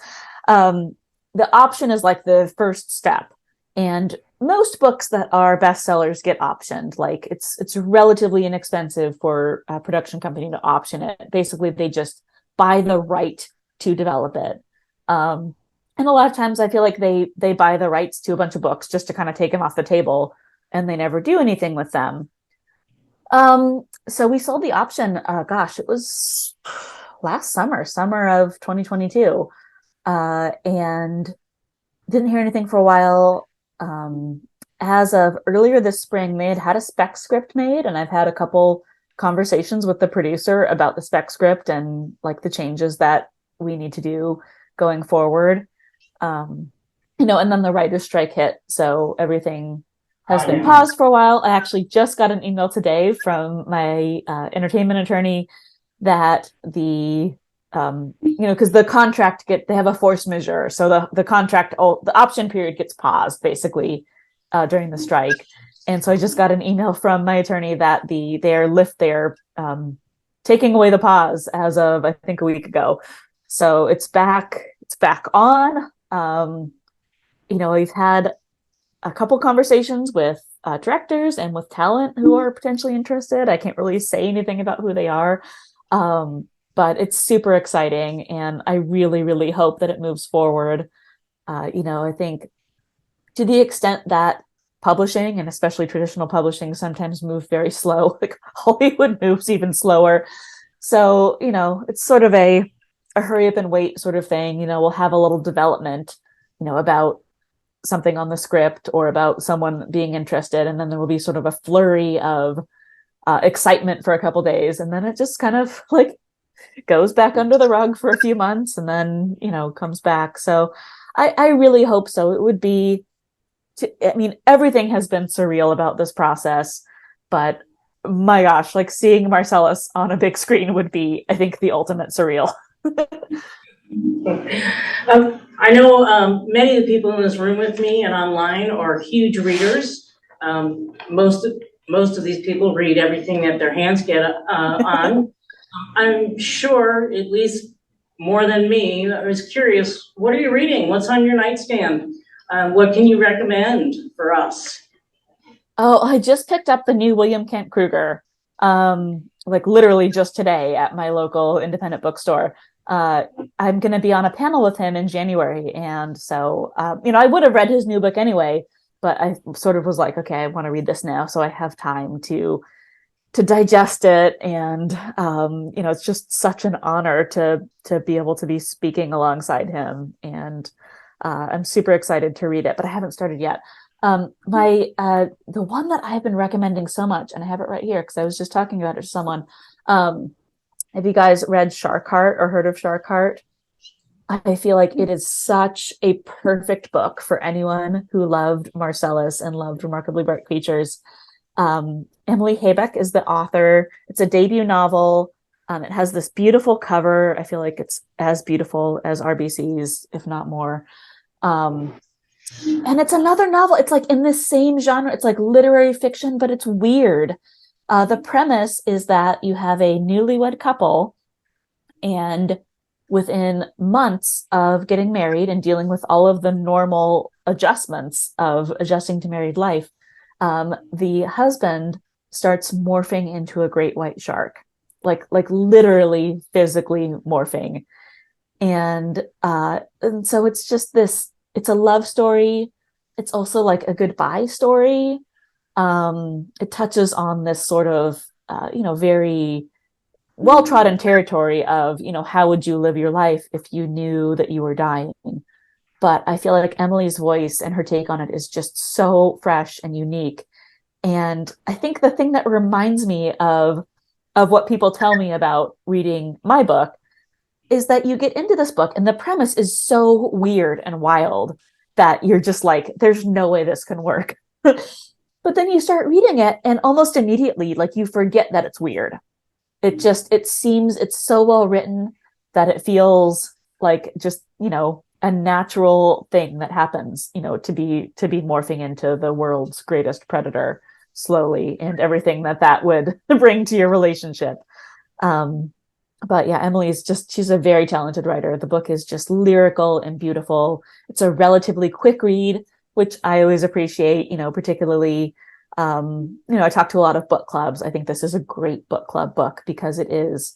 the option is like the first step. And most books that are bestsellers get optioned. Like it's relatively inexpensive for a production company to option it. Basically, they just buy the right to develop it. And a lot of times I feel like they buy the rights to a bunch of books just to kind of take them off the table, and they never do anything with them. So we sold the option, it was last summer of 2022, and didn't hear anything for a while. As of earlier this spring, they had a spec script made, and I've had a couple conversations with the producer about the spec script and like the changes that we need to do going forward. And then the writer's strike hit, so everything has been paused for a while. I actually just got an email today from my entertainment attorney that the because the contract they have a force majeure, so the contract, the option period gets paused basically during the strike. And so I just got an email from my attorney that they're taking away the pause as of, I think, a week ago. So it's back on. We've had a couple conversations with directors and with talent who are potentially interested. I can't really say anything about who they are, but it's super exciting, and I really, really hope that it moves forward. I think to the extent that publishing, and especially traditional publishing, sometimes move very slow, like Hollywood moves even slower. So, it's sort of a hurry up and wait sort of thing. We'll have a little development, about something on the script or about someone being interested, and then there will be sort of a flurry of excitement for a couple days, and then it just kind of like goes back under the rug for a few months, and then comes back. So I really hope so. It would be, everything has been surreal about this process, but my gosh, like seeing Marcellus on a big screen would be, I think, the ultimate surreal. I know many of the people in this room with me and online are huge readers. Most of these people read everything that their hands get on. I'm sure, at least more than me, I was curious, what are you reading? What's on your nightstand? What can you recommend for us? Oh, I just picked up the new William Kent Kruger, like literally just today at my local independent bookstore. I'm going to be on a panel with him in January. And so, I would have read his new book anyway, but I sort of was like, okay, I want to read this now. So I have time to digest it. And, it's just such an honor to be able to be speaking alongside him. And I'm super excited to read it, but I haven't started yet. The one that I've been recommending so much, and I have it right here because I was just talking about it to someone. Have you guys read Shark Heart or heard of Shark Heart? I feel like it is such a perfect book for anyone who loved Marcellus and loved Remarkably Bright Creatures. Emily Haybeck is the author. It's a debut novel. It has this beautiful cover. I feel like it's as beautiful as RBC's, if not more. And it's another novel. It's like in this same genre. It's like literary fiction, but it's weird. The premise is that you have a newlywed couple, and within months of getting married and dealing with all of the normal adjustments of adjusting to married life, the husband starts morphing into a great white shark, like literally physically morphing. And so it's just this, it's a love story. It's also like a goodbye story. It touches on this sort of, very well-trodden territory of, how would you live your life if you knew that you were dying? But I feel like Emily's voice and her take on it is just so fresh and unique. And I think the thing that reminds me of what people tell me about reading my book is that you get into this book and the premise is so weird and wild that you're just like, there's no way this can work. But then you start reading it and almost immediately, like, you forget that it's weird. It seems it's so well written that it feels like just, a natural thing that happens, to be morphing into the world's greatest predator slowly, and everything that would bring to your relationship. But yeah, she's a very talented writer. The book is just lyrical and beautiful. It's a relatively quick read, which I always appreciate, particularly, I talk to a lot of book clubs. I think this is a great book club book because it is,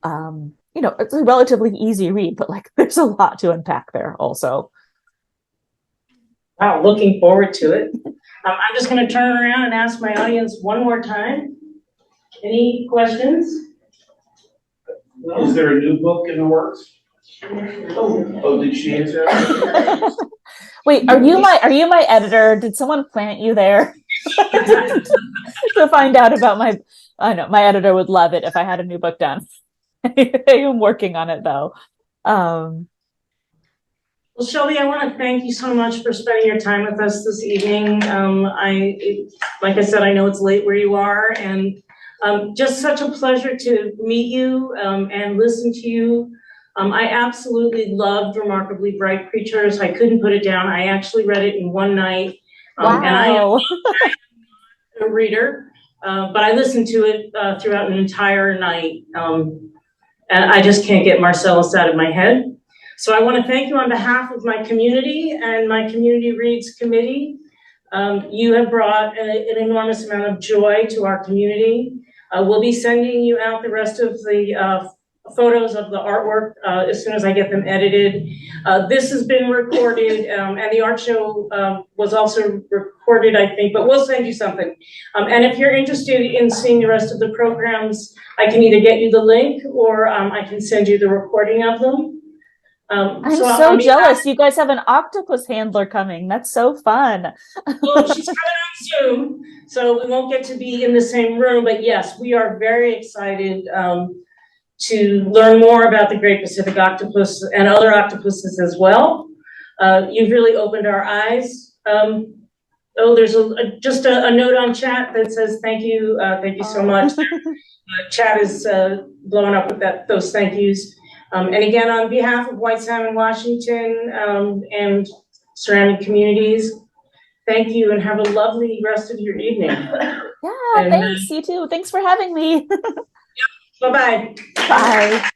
it's a relatively easy read, but like there's a lot to unpack there also. Wow, looking forward to it. I'm just going to turn around and ask my audience one more time. Any questions? No? Is there a new book in the works? Oh, did she answer? Wait, are you my editor? Did someone plant you there to find out about I know my editor would love it if I had a new book done. I'm working on it though. Well, Shelby, I want to thank you so much for spending your time with us this evening. Like I said, I know it's late where you are, and just such a pleasure to meet you and listen to you I absolutely loved Remarkably Bright Creatures. I couldn't put it down. I actually read it in one night. And I am Wow. a reader, but I listened to it throughout an entire night. And I just can't get Marcellus out of my head. So I want to thank you on behalf of my community and my Community Reads Committee. You have brought an enormous amount of joy to our community. We'll be sending you out the rest of the photos of the artwork as soon as I get them edited. This has been recorded, and the art show was also recorded, I think, but we'll send you something. And if you're interested in seeing the rest of the programs, I can either get you the link or I can send you the recording of them. I'm so jealous. You guys have an octopus handler coming. That's so fun. Well, she's coming on Zoom, so we won't get to be in the same room, but yes, we are very excited to learn more about the Great Pacific Octopus and other octopuses as well. You've really opened our eyes. There's just a note on chat that says thank you so much. Chat is blowing up with those thank yous. And again, on behalf of White Salmon Washington and surrounding communities, thank you and have a lovely rest of your evening. Yeah, thanks. You too. Thanks for having me. Bye-bye. Bye.